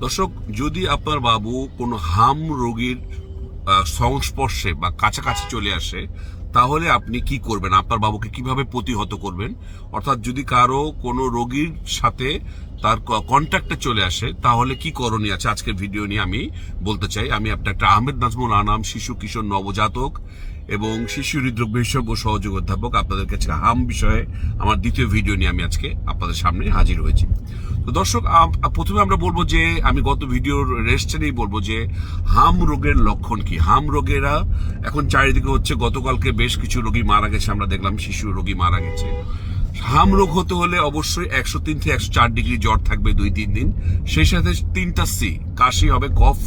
দর্শক, যদি আপনার বাবু কোনো হাম রোগীর সংস্পর্শে বা কাছাকাছি চলে আসে, তাহলে আপনি কি করবেন? আপনার বাবুকে কিভাবে প্রতিহত করবেন? অর্থাৎ যদি কারো কোনো রোগীর সাথে তার কন্ট্যাক্টে চলে আসে, তাহলে কি করণীয় আছে আজকের ভিডিও নিয়ে আমি বলতে চাই। আমি আপনার একটা আহমেদ নাজমুল আনাম, শিশু কিশোর নবজাতক এবং শিশু হৃদরোগ বিশেষজ্ঞ সহযোগী অধ্যাপক। আপনাদের কাছে হাম বিষয়ে আমার দ্বিতীয় ভিডিও নিয়ে আমি আজকে আপনাদের সামনে হাজির হয়েছি। তো দর্শক, প্রথমে আমরা বলবো যে আমি গত ভিডিওর রেস্টেই বলবো যে হাম রোগের লক্ষণ কি। হাম রোগেরা এখন চারিদিকে হচ্ছে। গতকালকে বেশ কিছু রোগী মারা গেছে, আমরা দেখলাম শিশু রোগী মারা গেছে। হাম রোগ হতে হলে অবশ্যই 103 থেকে 104 ডিগ্রি জ্বর থাকবে 2-3 দিন। সেই সাথে 3টা সি, কাশি হবে, কফ,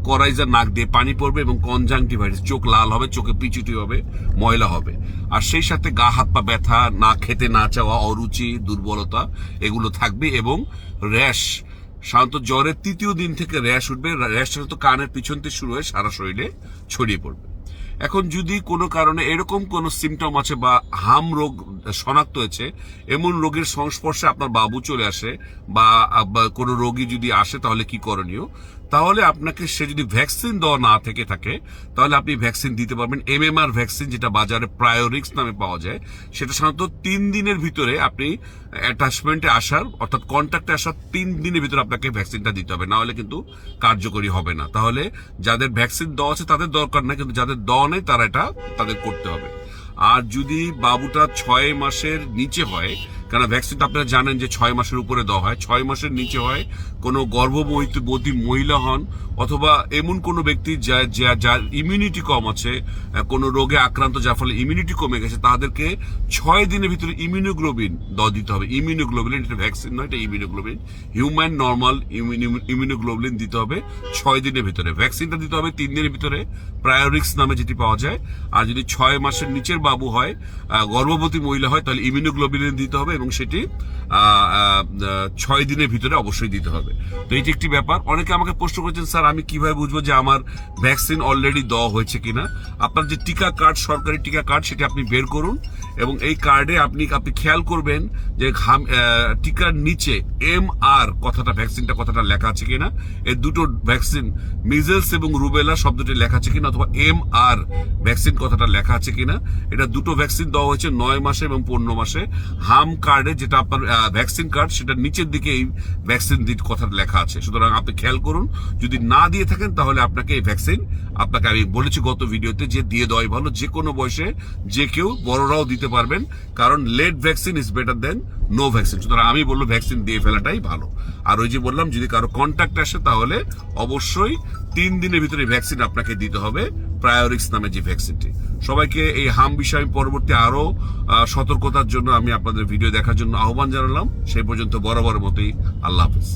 করাইজা, নাক দিয়ে পানি পড়বে এবং কনজাংটিভাইটিস, চোখ লাল হবে, চোখে পিচুটি হবে, ময়লা হবে। আর সেই সাথে গা হাত পা ব্যথা, না খেতে না চাওয়া, অরুচি, দুর্বলতা এগুলো থাকবে এবং র্যাশ। সাধারণত জ্বরের 3য় দিন থেকে র্যাশ উঠবে। র্যাশ সাধারণত কানের পিছন থেকে শুরু হয়ে সারা শরীরে ছড়িয়ে পড়বে। এখন যদি কোনো কারণে এরকম কোনো সিমটম আছে বা হাম রোগ শনাক্ত হয়েছে, এমন রোগের সংস্পর্শে আপনার বাবু চলে আসে বা কোনো রোগী যদি আসে, তাহলে কি করণীয়? তাহলে আপনাকে, সে যদি ভ্যাকসিন দেওয়া না থেকে থাকে, তাহলে আপনি ভ্যাকসিন দিতে পারবেন। MMR ভ্যাকসিন, যেটা বাজারে প্রায়োরিক্স নামে পাওয়া যায়, সেটা সাধারণত 3 দিনের ভিতরে আপনি অ্যাটাচমেন্টে আসার, অর্থাৎ কন্ট্যাক্টে আসার 3 দিনের ভিতরে আপনাকে ভ্যাকসিনটা দিতে হবে, না হলে কিন্তু কার্যকরী হবে না। তাহলে যাদের ভ্যাকসিন দেওয়া আছে তাদের দরকার নাই, কিন্তু যাদের দেওয়া নেই তারা এটা তাদের করতে হবে। আর যদি বাবুটা 6 মাসের নিচে হয়, কারণ ভ্যাকসিনটা আপনারা জানেন যে 6 মাসের উপরে দেওয়া হয়, 6 মাসের নিচে হয়, কোনো গর্ভবতী মহিলা হন অথবা এমন কোনো ব্যক্তি যার ইমিউনিটি কম আছে, কোনো রোগে আক্রান্ত যার ফলে ইমিউনিটি কমে গেছে, তাদেরকে 6 দিনের ভিতরে ইমিউনোগ্লোবিন দিতে হবে। ইমিউনোগ্লোবিন, এটা ভ্যাকসিন নয়, এটা ইমিউনোগ্লোবিন, হিউম্যান নর্মাল ইমিউনোগ্লোবিন দিতে হবে 6 দিনের ভিতরে। ভ্যাকসিনটা দিতে হবে 3 দিনের ভিতরে, প্রায়োরিক্স নামে যেটি পাওয়া যায়। আর যদি 6 মাসের নিচের বাবু হয়, গর্ভবতী মহিলা হয়, তাহলে ইমিউনোগ্লোবিন দিতে হবে এবং সেটি 6 দিনের ভিতরে অবশ্যই দিতে হবে। তো এটি একটি ব্যাপার। অনেকে আমাকে প্রশ্ন করেছেন, স্যার আমি কিভাবে বুঝবো যে আমার ভ্যাকসিন অলরেডি দেওয়া হয়েছে কিনা? আপনার যে টিকা কার্ড, সরকারি টিকা কার্ড, সেটি আপনি বের করুন এবং এই কার্ডে আপনি খেয়াল করবেন যে টিকার নিচে MR কথাটা, ভ্যাকসিনটা কথাটা লেখা আছে কিনা। এই দুটো ভ্যাকসিন, মিজেলস এবং রুবেলা শব্দটি লেখা আছে কিনা, অথবা MR ভ্যাকসিন কথাটা লেখা আছে কিনা। এটা দুটো ভ্যাকসিন দেওয়া হয়েছে 9 মাসে এবং 15 মাসে। হাম কার্ডে, যেটা আপনার ভ্যাকসিন কার্ড, সেটা নিচের দিকে এই ভ্যাকসিন কথাটা লেখা আছে। সুতরাং আপনি খেয়াল করুন, যদি না দিয়ে থাকেন তাহলে আপনাকে এই ভ্যাকসিন, আপনাকে আমি বলেছি গত ভিডিওতে যে দিয়ে দেওয়াই ভালো। যে কোনো বয়সে যে কেউ, বড়রাও দিতে পারবেন, কারণ late vaccine is better than no vaccine. সুতরাং আমি বলবো ভ্যাকসিন দিয়ে ফেলাটাই ভালো। আর ওই যে বললাম, যদি কারো কন্ট্যাক্ট আসে তাহলে অবশ্যই 3 দিনের ভিতরে ভ্যাকসিন আপনাকে দিতে হবে, প্রায়োরিক্স নামে যে ভ্যাকসিনটি। সবাইকে এই হাম বিষয়ে পরবর্তী আরো সতর্কতার জন্য আমি আপনাদের ভিডিও দেখার জন্য আহ্বান জানালাম। সেই পর্যন্ত বরাবর মতোই আল্লাহ হাফেজ।